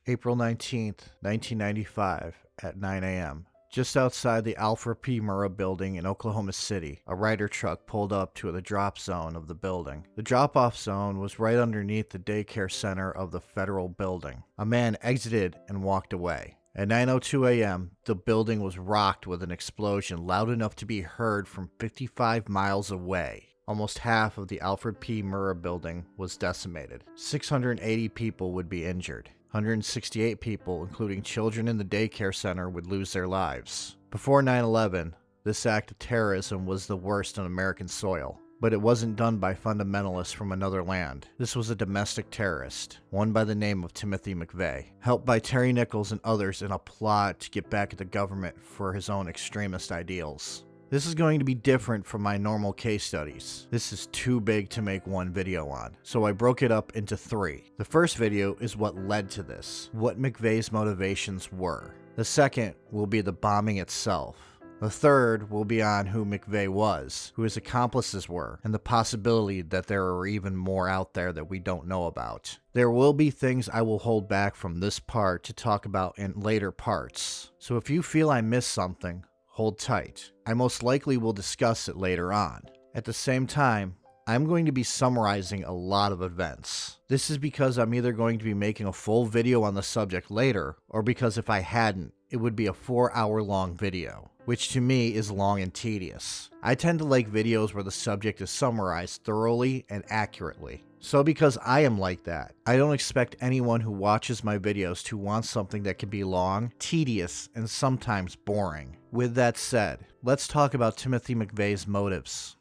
April 19th, 1995, at 9 a.m. Just outside the Alfred P. Murrah building in Oklahoma City, a Ryder truck pulled up to the drop zone of the building. The drop-off zone was right underneath the daycare center of the federal building. A man exited and walked away. At 9:02 a.m., the building was rocked with an explosion loud enough to be heard from 55 miles away. Almost half of the Alfred P. Murrah building was decimated. 680 people would be injured. 168 people, including children in the daycare center, would lose their lives. Before 9/11, this act of terrorism was the worst on American soil. But it wasn't done by fundamentalists from another land. This was a domestic terrorist, one by the name of Timothy McVeigh, helped by Terry Nichols and others in a plot to get back at the government for his own extremist ideals. This is going to be different from my normal case studies. This is too big to make one video on, so I broke it up into 3. The first video is what led to this, what McVeigh's motivations were. The second will be the bombing itself. The third will be on who McVeigh was, who his accomplices were, and the possibility that there are even more out there that we don't know about. There will be things I will hold back from this part to talk about in later parts, so if you feel I missed something, hold tight. I most likely will discuss it later on. At the same time, I'm going to be summarizing a lot of events. This is because I'm either going to be making a full video on the subject later, or because if I hadn't, it would be a 4-hour-long video, which to me is long and tedious. I tend to like videos where the subject is summarized thoroughly and accurately. So because I am like that, I don't expect anyone who watches my videos to want something that can be long, tedious, and sometimes boring. With that said, let's talk about Timothy McVeigh's motives.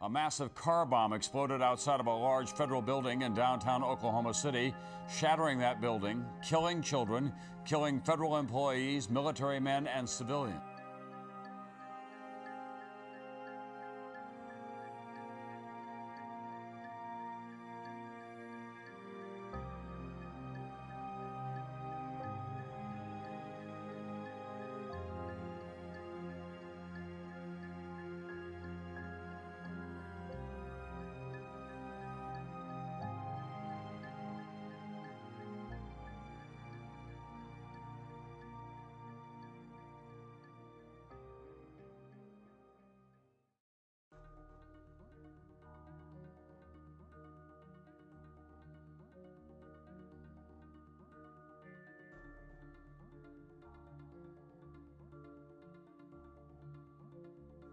A massive car bomb exploded outside of a large federal building in downtown Oklahoma City, shattering that building, killing children, killing federal employees, military men, and civilians.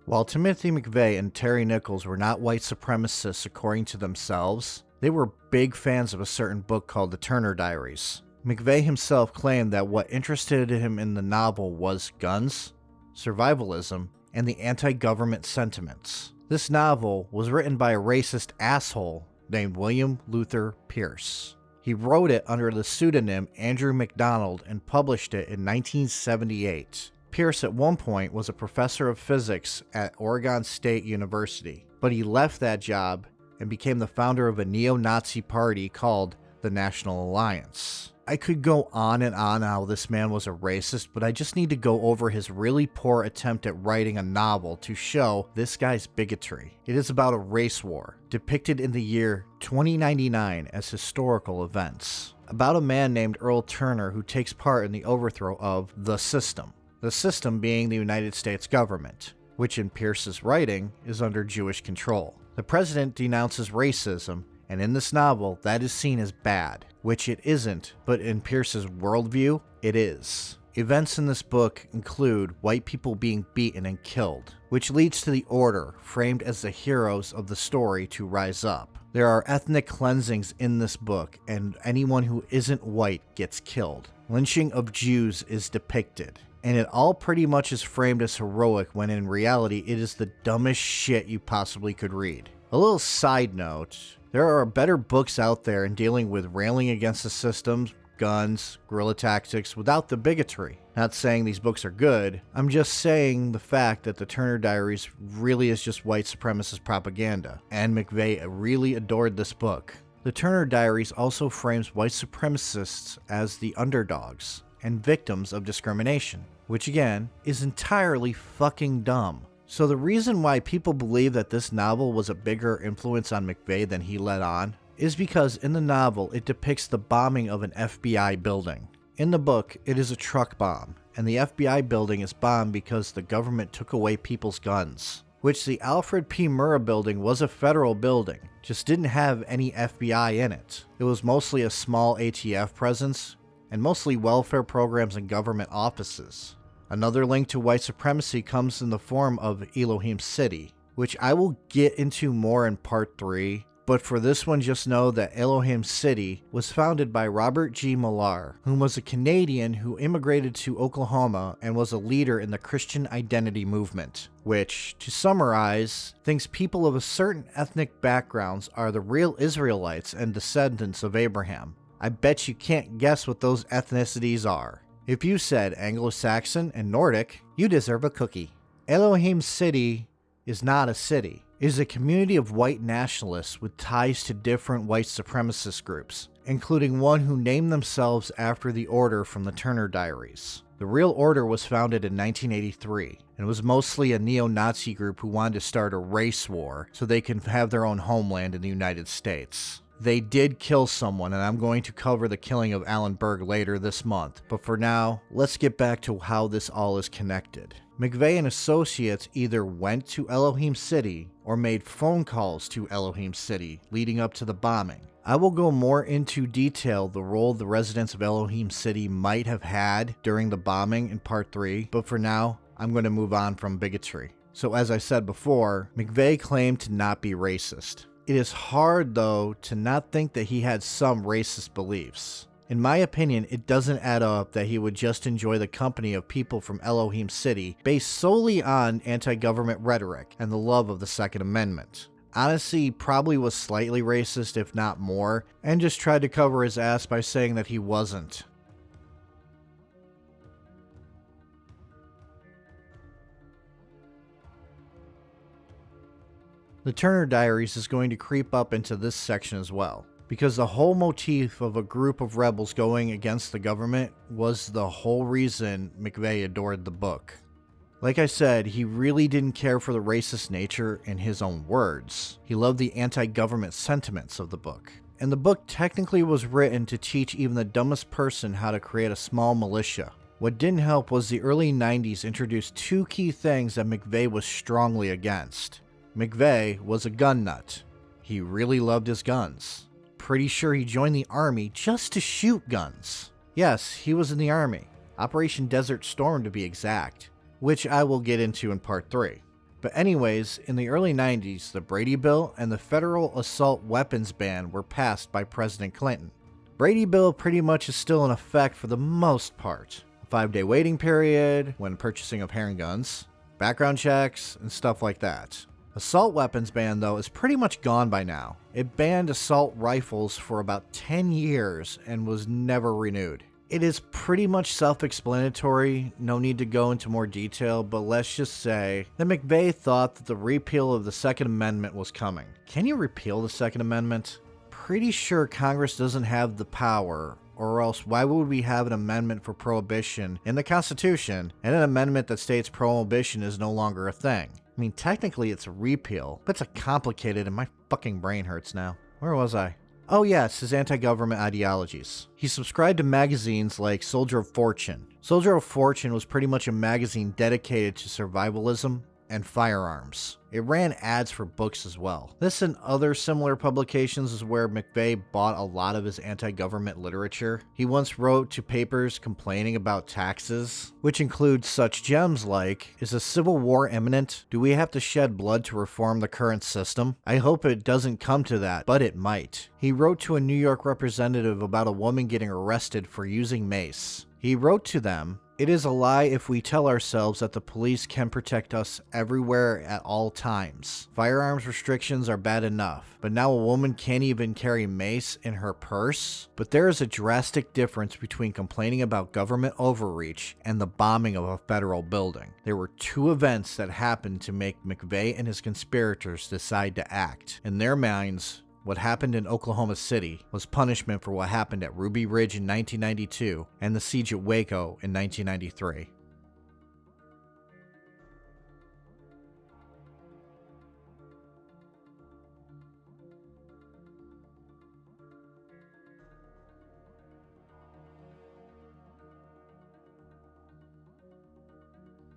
While Timothy McVeigh and Terry Nichols were not white supremacists according to themselves, they were big fans of a certain book called The Turner Diaries. McVeigh himself claimed that what interested him in the novel was guns, survivalism, and the anti-government sentiments. This novel was written by a racist asshole named William Luther Pierce. He wrote it under the pseudonym Andrew MacDonald and published it in 1978. Pierce at one point was a professor of physics at Oregon State University, but he left that job and became the founder of a neo-Nazi party called the National Alliance. I could go on and on how this man was a racist, but I just need to go over his really poor attempt at writing a novel to show this guy's bigotry. It is about a race war, depicted in the year 2099 as historical events, about a man named Earl Turner who takes part in the overthrow of the system. The system being the United States government, which in Pierce's writing is under Jewish control. The president denounces racism, and in this novel, that is seen as bad, which it isn't, but in Pierce's worldview, it is. Events in this book include white people being beaten and killed, which leads to the Order, framed as the heroes of the story, to rise up. There are ethnic cleansings in this book, and anyone who isn't white gets killed. Lynching of Jews is depicted. And it all pretty much is framed as heroic when in reality it is the dumbest shit you possibly could read. A little side note, there are better books out there in dealing with railing against the systems, guns, guerrilla tactics without the bigotry. Not saying these books are good, I'm just saying the fact that the Turner Diaries really is just white supremacist propaganda, and McVeigh really adored this book. The Turner Diaries also frames white supremacists as the underdogs and victims of discrimination, which again is entirely fucking dumb. So the reason why people believe that this novel was a bigger influence on McVeigh than he let on, is because in the novel it depicts the bombing of an FBI building. In the book, it is a truck bomb, and the FBI building is bombed because the government took away people's guns. Which the Alfred P. Murrah building was a federal building, just didn't have any FBI in it. It was mostly a small ATF presence, and mostly welfare programs and government offices. Another link to white supremacy comes in the form of Elohim City, which I will get into more in part 3, but for this one just know that Elohim City was founded by Robert G. Millar, who was a Canadian who immigrated to Oklahoma and was a leader in the Christian identity movement, which, to summarize, thinks people of a certain ethnic backgrounds are the real Israelites and descendants of Abraham. I bet you can't guess what those ethnicities are. If you said Anglo-Saxon and Nordic, you deserve a cookie. Elohim City is not a city. It is a community of white nationalists with ties to different white supremacist groups, including one who named themselves after the Order from the Turner Diaries. The real Order was founded in 1983 and was mostly a neo-Nazi group who wanted to start a race war so they can have their own homeland in the United States. They did kill someone, and I'm going to cover the killing of Alan Berg later this month, but for now, let's get back to how this all is connected. McVeigh and associates either went to Elohim City or made phone calls to Elohim City leading up to the bombing. I will go more into detail the role the residents of Elohim City might have had during the bombing in part 3, but for now, I'm going to move on from bigotry. So as I said before, McVeigh claimed to not be racist. It is hard, though, to not think that he had some racist beliefs. In my opinion, it doesn't add up that he would just enjoy the company of people from Elohim City based solely on anti-government rhetoric and the love of the Second Amendment. Honestly, he probably was slightly racist, if not more, and just tried to cover his ass by saying that he wasn't. The Turner Diaries is going to creep up into this section as well, because the whole motif of a group of rebels going against the government was the whole reason McVeigh adored the book. Like I said, he really didn't care for the racist nature in his own words. He loved the anti-government sentiments of the book. And the book technically was written to teach even the dumbest person how to create a small militia. What didn't help was the early 90s introduced two key things that McVeigh was strongly against. McVeigh was a gun nut. He really loved his guns. Pretty sure he joined the army just to shoot guns. Yes, he was in the army. Operation Desert Storm to be exact, which I will get into in part 3. But anyways, in the early 90s, the Brady Bill and the Federal Assault Weapons Ban were passed by President Clinton. Brady Bill pretty much is still in effect for the most part. A 5-day waiting period when purchasing of handguns, background checks, and stuff like that. Assault weapons ban, though, is pretty much gone by now. It banned assault rifles for about 10 years and was never renewed. It is pretty much self-explanatory, no need to go into more detail, but let's just say that McVeigh thought that the repeal of the Second Amendment was coming. Can you repeal the Second Amendment? Pretty sure Congress doesn't have the power, or else why would we have an amendment for prohibition in the Constitution and an amendment that states prohibition is no longer a thing? I mean, technically it's a repeal, but it's complicated and my fucking brain hurts now. Where was I? Oh yes, his anti-government ideologies. He subscribed to magazines like Soldier of Fortune. Soldier of Fortune was pretty much a magazine dedicated to survivalism and firearms. It ran ads for books as well. This and other similar publications is where McVeigh bought a lot of his anti-government literature. He once wrote to papers complaining about taxes, which include such gems like, "Is a civil war imminent? Do we have to shed blood to reform the current system? I hope it doesn't come to that, but it might." He wrote to a New York representative about a woman getting arrested for using mace. He wrote to them, "It is a lie if we tell ourselves that the police can protect us everywhere at all times. Firearms restrictions are bad enough, but now a woman can't even carry mace in her purse?" But there is a drastic difference between complaining about government overreach and the bombing of a federal building. There were two events that happened to make McVeigh and his conspirators decide to act. In their minds, what happened in Oklahoma City was punishment for what happened at Ruby Ridge in 1992 and the siege at Waco in 1993.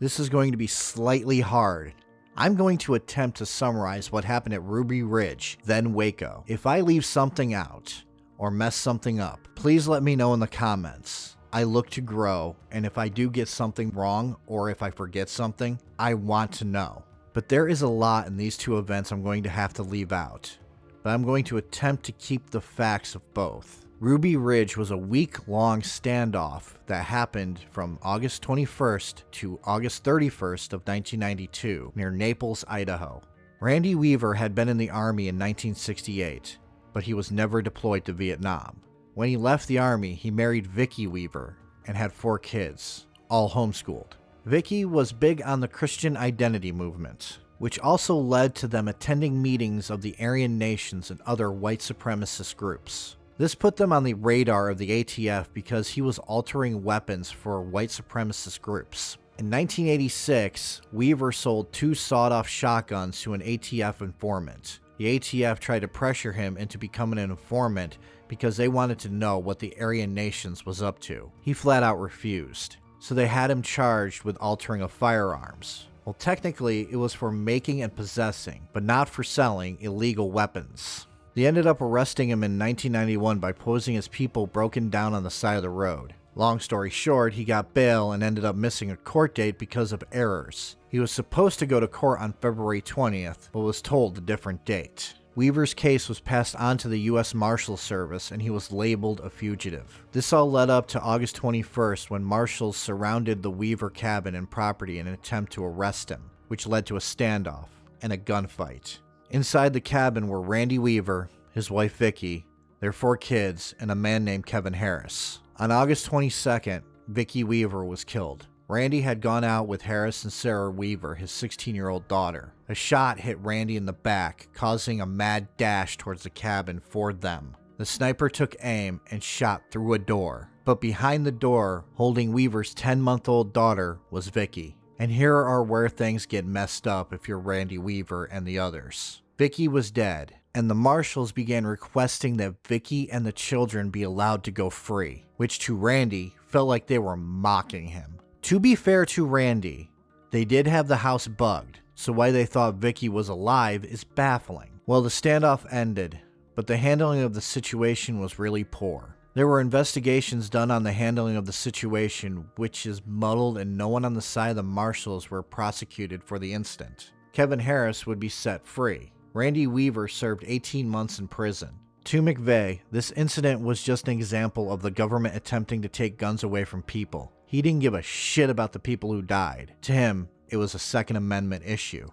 this is going to be slightly hard. I'm going to attempt to summarize what happened at Ruby Ridge, then Waco. If I leave something out or mess something up, please let me know in the comments. I look to grow, and if I do get something wrong or if I forget something, I want to know. But there is a lot in these two events I'm going to have to leave out, but I'm going to attempt to keep the facts of both. Ruby Ridge was a week-long standoff that happened from August 21st to August 31st of 1992 near Naples, Idaho. Randy Weaver had been in the Army in 1968, but he was never deployed to Vietnam. When he left the Army, he married Vicki Weaver and had 4 kids, all homeschooled. Vicki was big on the Christian identity movement, which also led to them attending meetings of the Aryan nations and other white supremacist groups. This put them on the radar of the ATF because he was altering weapons for white supremacist groups. In 1986, Weaver sold 2 sawed-off shotguns to an ATF informant. The ATF tried to pressure him into becoming an informant because they wanted to know what the Aryan nations was up to. He flat out refused, so they had him charged with altering of firearms. Well, technically, it was for making and possessing, but not for selling illegal weapons. They ended up arresting him in 1991 by posing as people broken down on the side of the road. Long story short, he got bail and ended up missing a court date because of errors. He was supposed to go to court on February 20th, but was told a different date. Weaver's case was passed on to the U.S. Marshals Service and he was labeled a fugitive. This all led up to August 21st when marshals surrounded the Weaver cabin and property in an attempt to arrest him, which led to a standoff and a gunfight. Inside the cabin were Randy Weaver, his wife Vicki, their 4 kids, and a man named Kevin Harris. On August 22nd, Vicki Weaver was killed. Randy had gone out with Harris and Sarah Weaver, his 16-year-old daughter. A shot hit Randy in the back, causing a mad dash towards the cabin for them. The sniper took aim and shot through a door, but behind the door, holding Weaver's 10-month-old daughter, was Vicki. And here are where things get messed up if you're Randy Weaver and the others. Vicki was dead, and the marshals began requesting that Vicki and the children be allowed to go free, which to Randy felt like they were mocking him. To be fair to Randy, they did have the house bugged, so why they thought Vicki was alive is baffling. Well, the standoff ended, but the handling of the situation was really poor. There were investigations done on the handling of the situation, which is muddled, and no one on the side of the marshals were prosecuted for the incident. Kevin Harris would be set free. Randy Weaver served 18 months in prison. To McVeigh, this incident was just an example of the government attempting to take guns away from people. He didn't give a shit about the people who died. To him, it was a Second Amendment issue.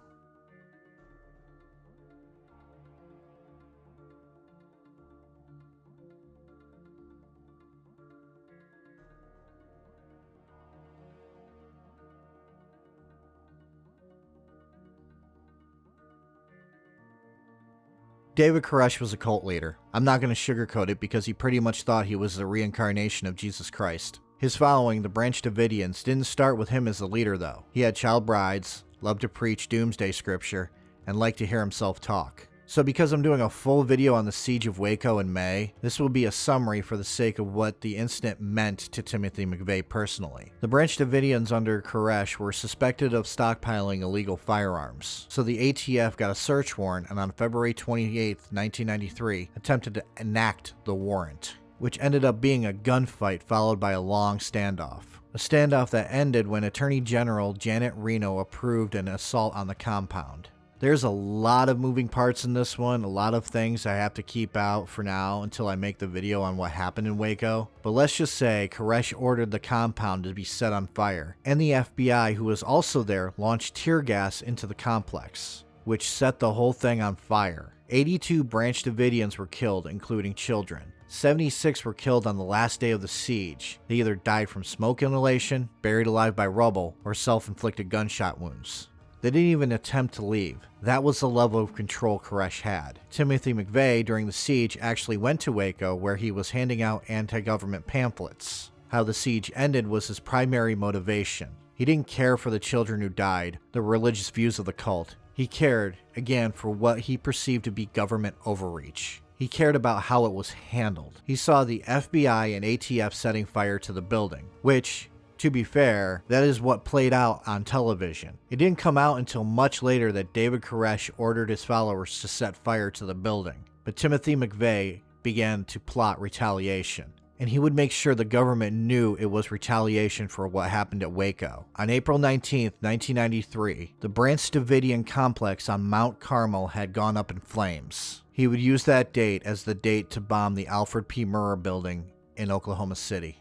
David Koresh was a cult leader. I'm not going to sugarcoat it because he pretty much thought he was the reincarnation of Jesus Christ. His following, the Branch Davidians, didn't start with him as the leader though. He had child brides, loved to preach doomsday scripture, and liked to hear himself talk. So because I'm doing a full video on the siege of Waco in May, this will be a summary for the sake of what the incident meant to Timothy McVeigh personally. The Branch Davidians under Koresh were suspected of stockpiling illegal firearms, so the ATF got a search warrant and on February 28, 1993, attempted to enact the warrant, which ended up being a gunfight followed by a long standoff. A standoff that ended when Attorney General Janet Reno approved an assault on the compound. There's a lot of moving parts in this one, a lot of things I have to keep out for now until I make the video on what happened in Waco. But let's just say Koresh ordered the compound to be set on fire, and the FBI, who was also there, launched tear gas into the complex, which set the whole thing on fire. 82 Branch Davidians were killed, including children. 76 were killed on the last day of the siege. They either died from smoke inhalation, buried alive by rubble, or self-inflicted gunshot wounds. They didn't even attempt to leave. That was the level of control Koresh had. Timothy McVeigh, during the siege, actually went to Waco where he was handing out anti-government pamphlets. How the siege ended was his primary motivation. He didn't care for the children who died, the religious views of the cult. He cared, again, for what he perceived to be government overreach. He cared about how it was handled. He saw the FBI and ATF setting fire to the building, which, To be fair, that is what played out on television. It didn't come out until much later that David Koresh ordered his followers to set fire to the building, but Timothy McVeigh began to plot retaliation, and he would make sure the government knew it was retaliation for what happened at Waco. On April 19, 1993, the Branch Davidian complex on Mount Carmel had gone up in flames. He would use that date as the date to bomb the Alfred P. Murrah building in Oklahoma City.